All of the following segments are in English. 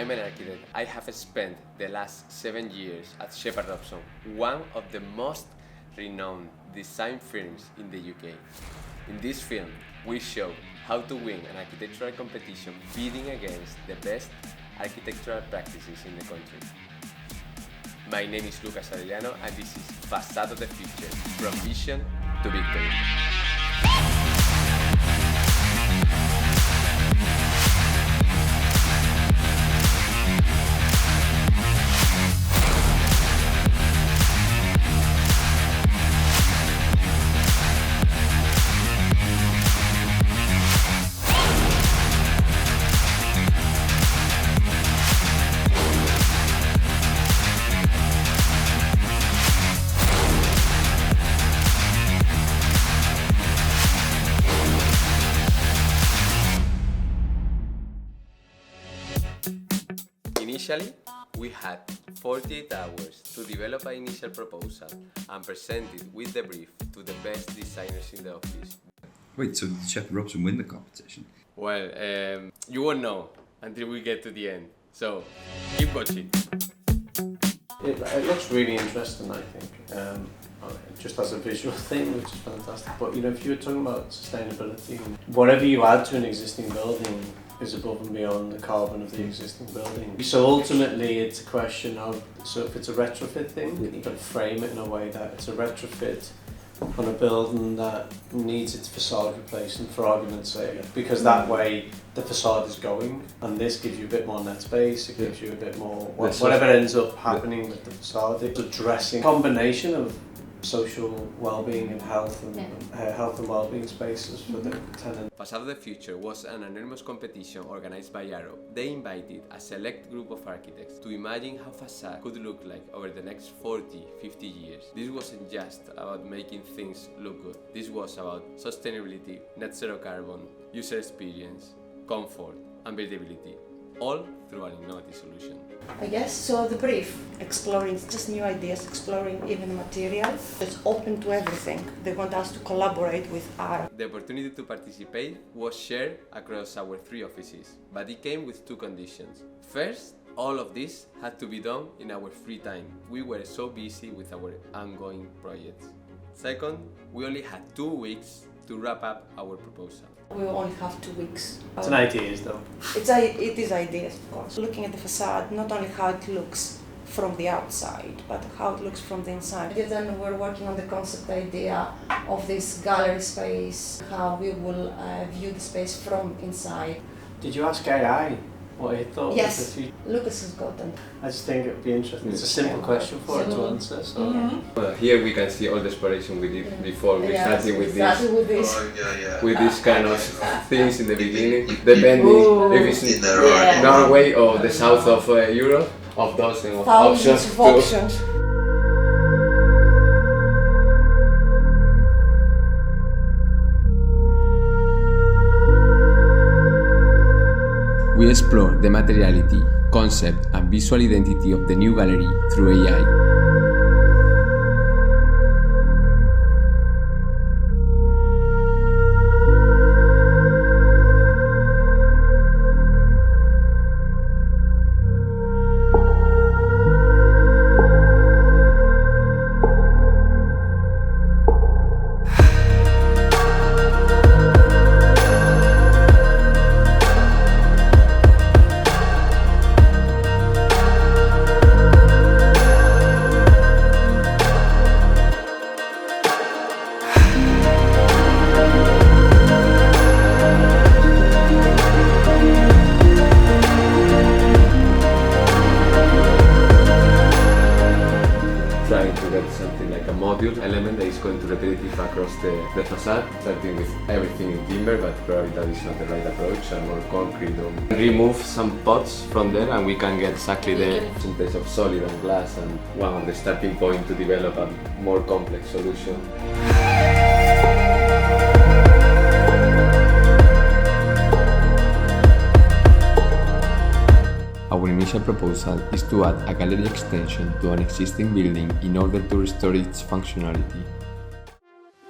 I'm an architect. I have spent the last 7 years at Sheppard Robson, one of the most renowned design firms in the UK. In this film, we show how to win an architectural competition bidding against the best architectural practices in the country. My name is Lucas Arellano and this is Facade of the Future, from vision to victory. Initially, we had 48 hours to develop an initial proposal and present it with the brief to the best designers in the office. Wait, so did Sheppard Robson win the competition? Well, you won't know until we get to the end, so keep watching. It looks really interesting, I think, just as a visual thing, which is fantastic. But you know, if you were talking about sustainability, whatever you add to an existing building is above and beyond the carbon of the existing building. So ultimately it's a question of, so if it's a retrofit thing, you can frame it in a way that it's a retrofit on a building that needs its facade replacing, for argument's sake, because that way the facade is going, and this gives you a bit more net space, it gives you a bit more, whatever ends up happening with the facade, it's addressing a combination of social well-being and health and well-being spaces for the tenant. Facade of the Future was an anonymous competition organized by Arup. They invited a select group of architects to imagine how facade could look like over the next 40, 50 years. This wasn't just about making things look good. This was about sustainability, net zero carbon, user experience, comfort, and buildability, all through an innovative solution. I guess so. The brief, exploring just new ideas, exploring even material. It's open to everything. They want us to collaborate with Arup. The opportunity to participate was shared across our 3 offices, but it came with 2 conditions. First, all of this had to be done in our free time. We were so busy with our ongoing projects. Second, we only had 2 weeks to wrap up our proposal. We only have 2 weeks. It's an ideas though. It is ideas, of course. Looking at the facade, not only how it looks from the outside, but how it looks from the inside. Then we're working on the concept idea of this gallery space, how we will view the space from inside. Did you ask AI what he thought? Yes, Lucas has got them. I just think it would be interesting. It's a simple question for it to answer. So. Here we can see all the exploration we did before. We started with this. With Yeah. this kind of things in the beginning, depending if it's in Norway or the south of Europe, of those Thousands options. of options. We explore the materiality, concept, and visual identity of the new gallery through AI. Trying to get something like a module element that is going to repetitive across the facade, starting with everything in timber, but probably that is not the right approach, and more concrete. Or remove some pots from there and we can get exactly the percentage of solid and glass, and one of the starting point to develop a more complex solution. Our initial proposal is to add a gallery extension to an existing building in order to restore its functionality.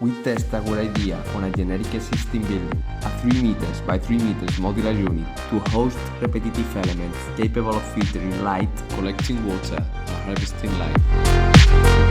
We test our idea on a generic existing building, a 3 meters by 3 meters modular unit to host repetitive elements capable of filtering light, collecting water, and harvesting light.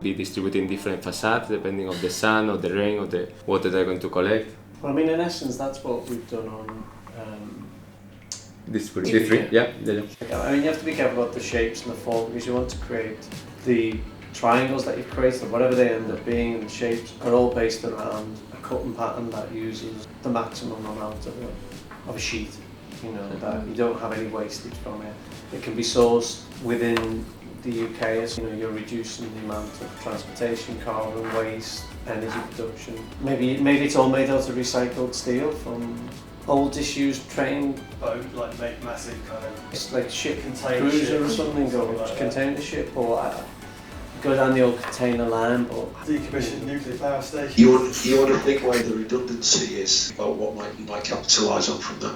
Be distributed in different facades depending on the sun or the rain or the water they're going to collect. Well, I mean, in essence, that's what we've done on This three, yeah. I mean, you have to be careful about the shapes and the form because you want to create the triangles that you've created, whatever they end up being, and the shapes are all based around a cutting pattern that uses the maximum amount of a sheet. You know, that you don't have any wastage from it. It can be sourced within the UK, as you know, you're reducing the amount of transportation, carbon waste, energy production. Maybe it's all made out of recycled steel from old disused train boat, like make massive kind of. It's like ship Container cruiser or ship, something, or something like that. container ship, or go down the old container line, but Decommissioned nuclear power station. You want to think where the redundancy is about what you might capitalise on from that.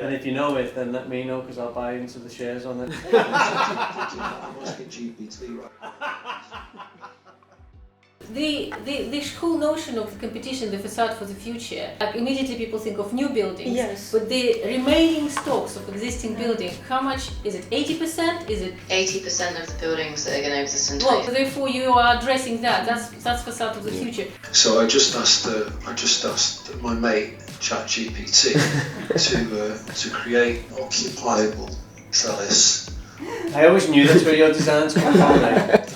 and if you know it, then let me know because I'll buy into the shares on it. I'm asking GPT, right? The whole notion of the competition, the facade for the future, like immediately people think of new buildings. Yes. But the remaining stocks of existing building, how much is it? 80%? Is it? 80% of the buildings that are going to exist in Well, 20. therefore you are addressing that. That's facade of the future. So I just asked my mate ChatGPT to create occupiable trellis. I always knew that's where your designs come from. Like.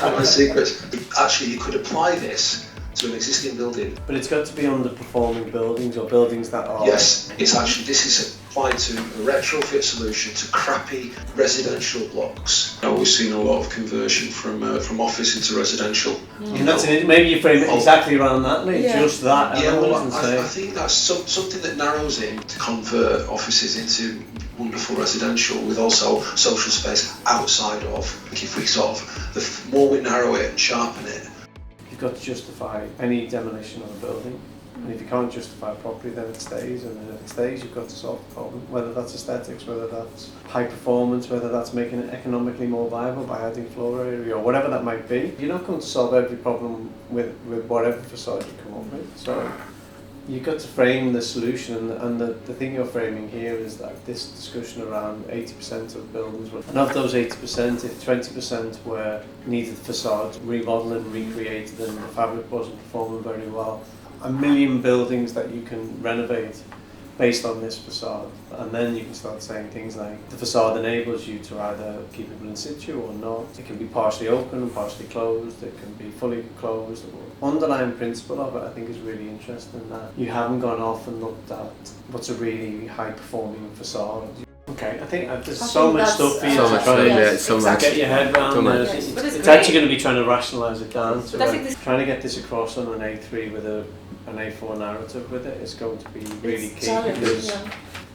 My secrets. Actually, you could apply this to an existing building. But it's got to be underperforming buildings or buildings that are. Yes, this is applied to a retrofit solution to crappy residential blocks. Now we've seen a lot of conversion from office into residential. And that's maybe you frame it exactly around that, Lee. Yeah. Just that. Yeah, well, and say. I think that's something that narrows in to convert offices into wonderful residential with also social space outside of. If we the more we narrow it and sharpen it, You've got to justify any demolition of a building. And if you can't justify it properly, then it stays. And then if it stays, you've got to solve the problem. Whether that's aesthetics, whether that's high performance, whether that's making it economically more viable by adding floor area or whatever that might be. You're not going to solve every problem with whatever facade you come up with. So you've got to frame the solution, and the thing you're framing here is that this discussion around 80% of buildings, and of those 80%, if 20% were needed facades remodeling, recreated, and the fabric wasn't performing very well, 1 million buildings that you can renovate based on this facade, and then you can start saying things like the facade enables you to either keep it in situ or not. It can be partially open and partially closed, it can be fully closed. Underlying principle of it I think is really interesting, that you haven't gone off and looked at what's a really high performing facade. Okay, I think there's so much stuff for you So to much, try to yeah, so much. get your head around. Too much. Yes, but it's It's great. actually going to be trying to rationalise it down to But I think this- trying to get this across on an A3 with an A4 narrative with it is going to be really It's key, challenging, because yeah.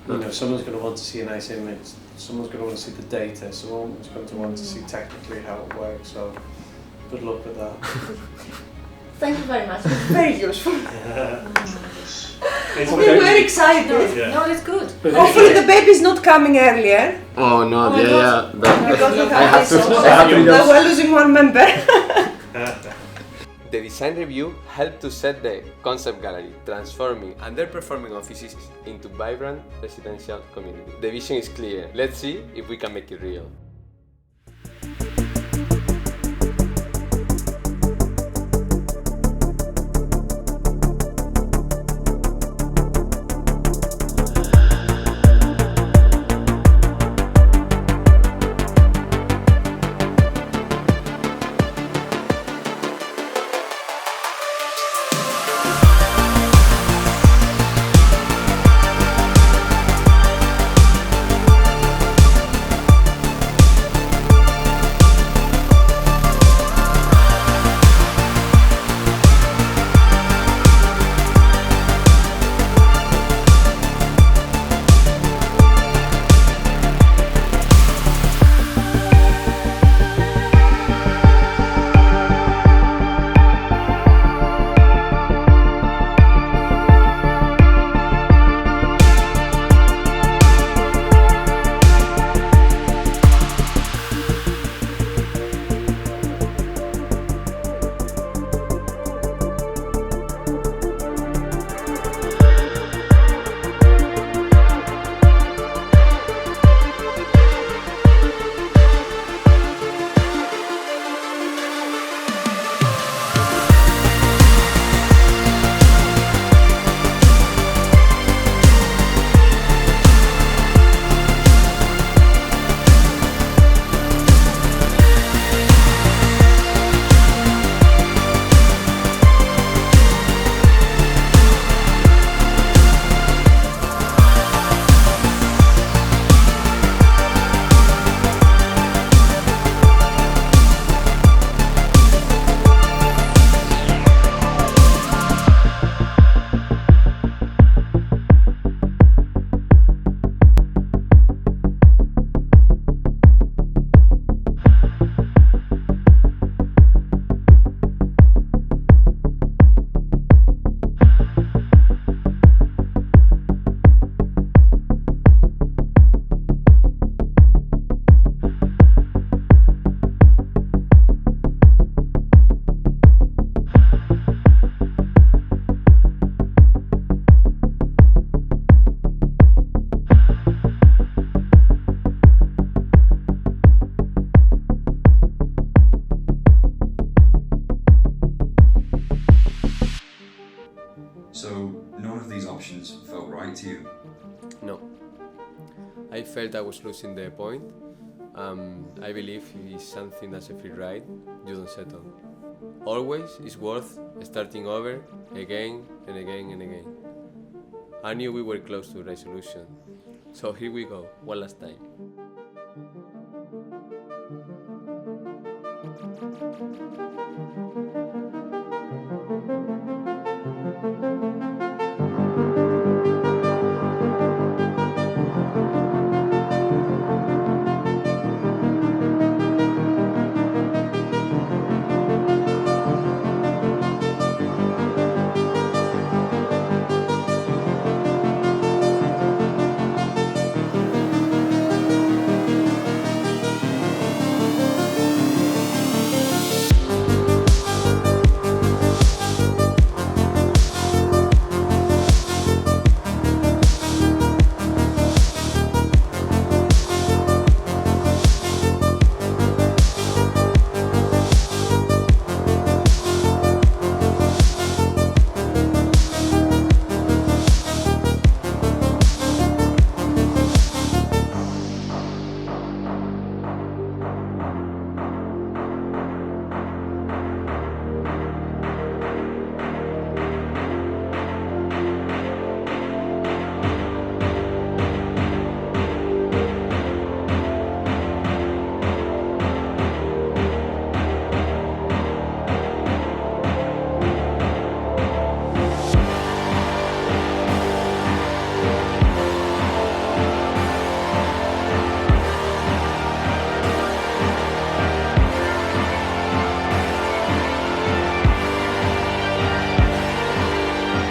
you know, someone's going to want to see a nice image, someone's going to want to see the data, someone's going to want to see technically how it works, so good luck with that. Thank you very much. It's very useful. It's We're very excited. Yeah. No, it's good. Hopefully the baby's not coming earlier. Oh no, Oh my God. Because we I have have to- this. I have to We're losing one member. The design review helped to set the concept gallery, transforming underperforming offices into vibrant residential community. The vision is clear. Let's see if we can make it real. So none of these options felt right to you? No. I felt I was losing the point. I believe if it's something that's a free ride, you don't settle. Always it's worth starting over again and again and again. I knew we were close to resolution. So here we go, one last time.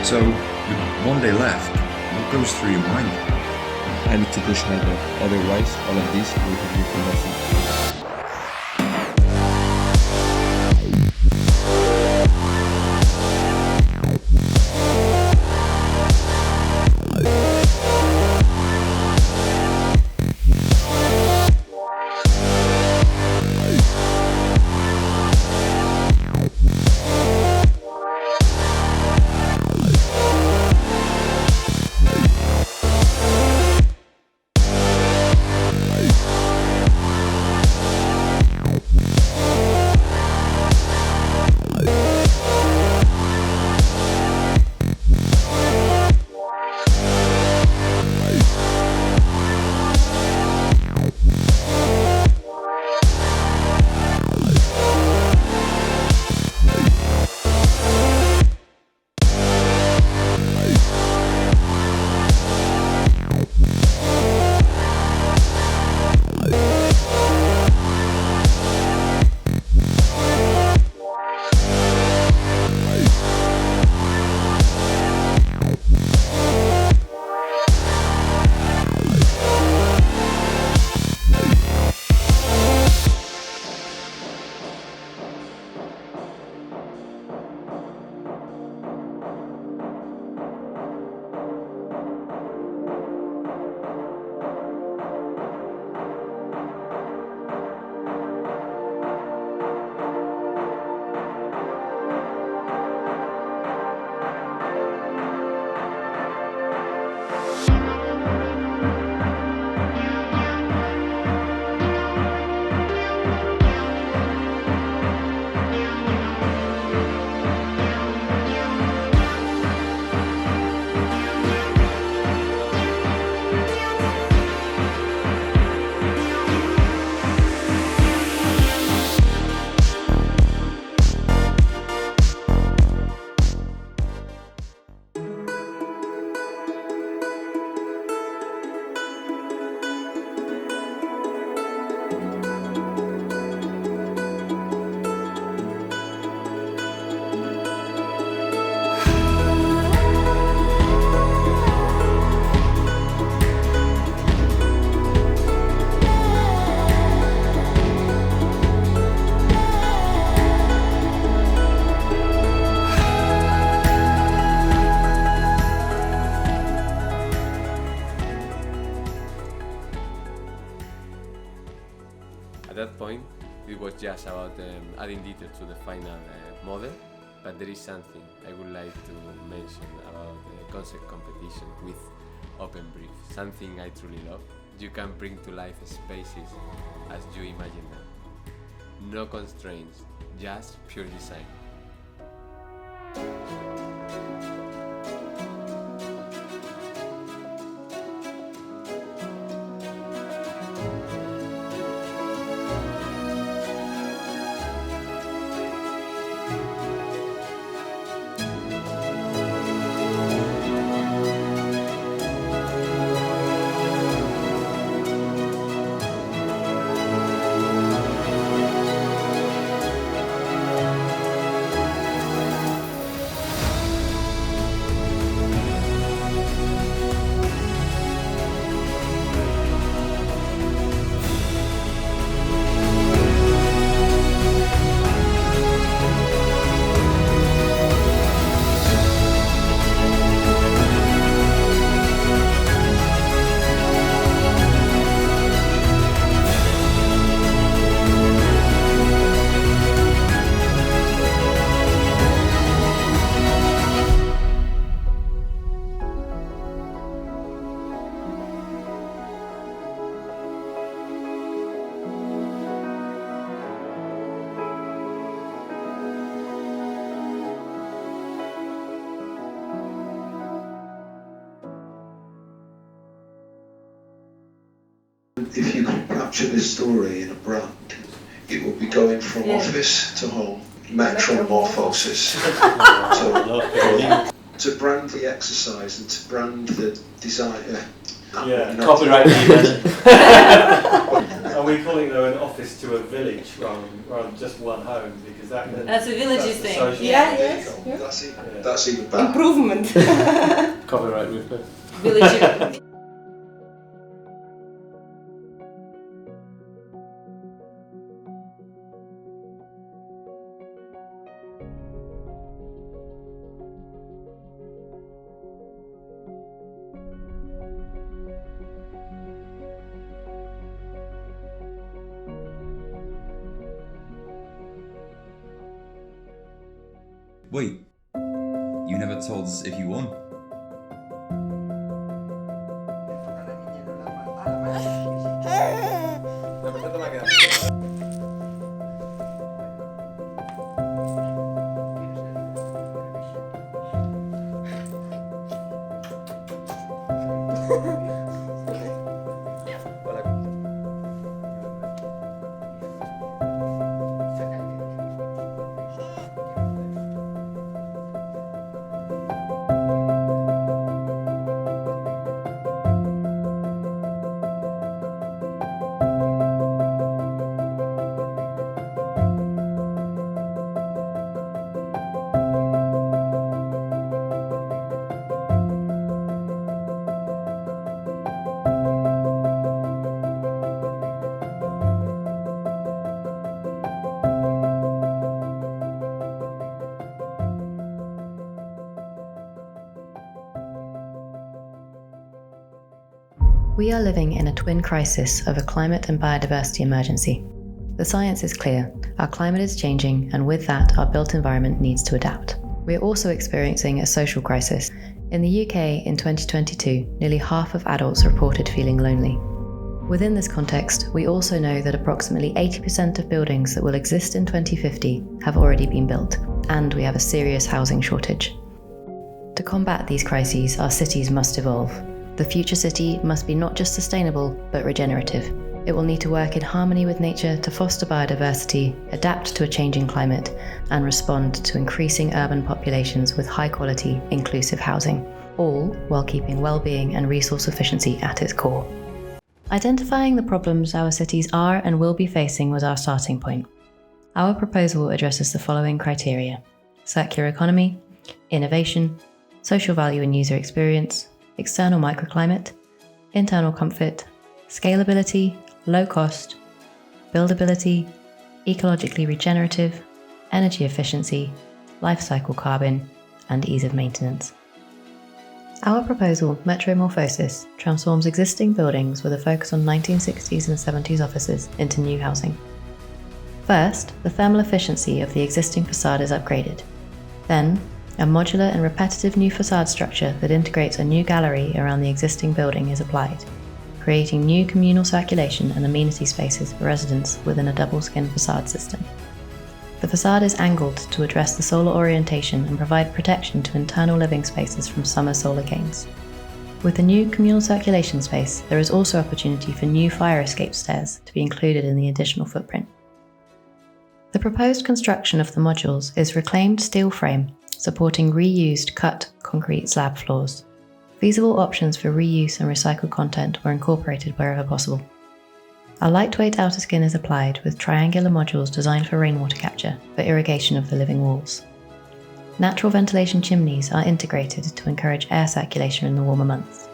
So, with one day left, what goes through your mind? I need to push harder, otherwise all of this will have been for nothing. just about adding details to the final model, but there is something I would like to mention about the concept competition with OpenBrief, something I truly love. You can bring to life spaces as you imagine them. No constraints, just pure design. If you could capture this story in a brand, it would be going from office to home, metromorphosis. To brand the exercise and to brand the design. Copyright. Are we calling though an office to a village rather than just one home? Because that's a villages thing. That's even better. Improvement. Copyright movement. Village. Wait, you never told us if you won. We are living in a twin crisis of a climate and biodiversity emergency. The science is clear. Our climate is changing, and with that, our built environment needs to adapt. We are also experiencing a social crisis. In the UK in 2022, nearly half of adults reported feeling lonely. Within this context, we also know that approximately 80% of buildings that will exist in 2050 have already been built, and we have a serious housing shortage. To combat these crises, our cities must evolve. The future city must be not just sustainable, but regenerative. It will need to work in harmony with nature to foster biodiversity, adapt to a changing climate, and respond to increasing urban populations with high-quality, inclusive housing, all while keeping well-being and resource efficiency at its core. Identifying the problems our cities are and will be facing was our starting point. Our proposal addresses the following criteria: circular economy, innovation, social value and user experience, external microclimate, internal comfort, scalability, low cost, buildability, ecologically regenerative, energy efficiency, life cycle carbon, and ease of maintenance. Our proposal, Metromorphosis, transforms existing buildings with a focus on 1960s and 70s offices into new housing. First, the thermal efficiency of the existing facade is upgraded. Then, a modular and repetitive new facade structure that integrates a new gallery around the existing building is applied, creating new communal circulation and amenity spaces for residents within a double-skin facade system. The facade is angled to address the solar orientation and provide protection to internal living spaces from summer solar gains. With the new communal circulation space, there is also opportunity for new fire escape stairs to be included in the additional footprint. The proposed construction of the modules is reclaimed steel frame, supporting reused cut concrete slab floors. Feasible options for reuse and recycled content were incorporated wherever possible. A lightweight outer skin is applied with triangular modules designed for rainwater capture for irrigation of the living walls. Natural ventilation chimneys are integrated to encourage air circulation in the warmer months.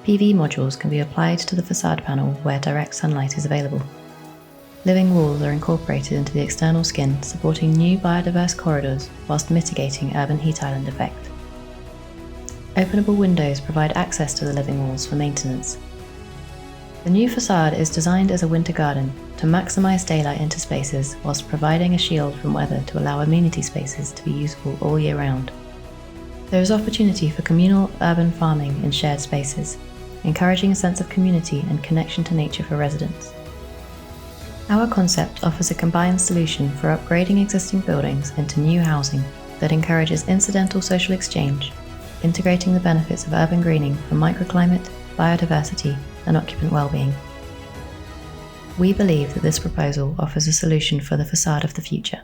PV modules can be applied to the facade panel where direct sunlight is available. Living walls are incorporated into the external skin, supporting new biodiverse corridors whilst mitigating urban heat island effect. Openable windows provide access to the living walls for maintenance. The new facade is designed as a winter garden to maximise daylight into spaces whilst providing a shield from weather to allow amenity spaces to be usable all year round. There is opportunity for communal urban farming in shared spaces, encouraging a sense of community and connection to nature for residents. Our concept offers a combined solution for upgrading existing buildings into new housing that encourages incidental social exchange, integrating the benefits of urban greening for microclimate, biodiversity, and occupant well-being. We believe that this proposal offers a solution for the facade of the future.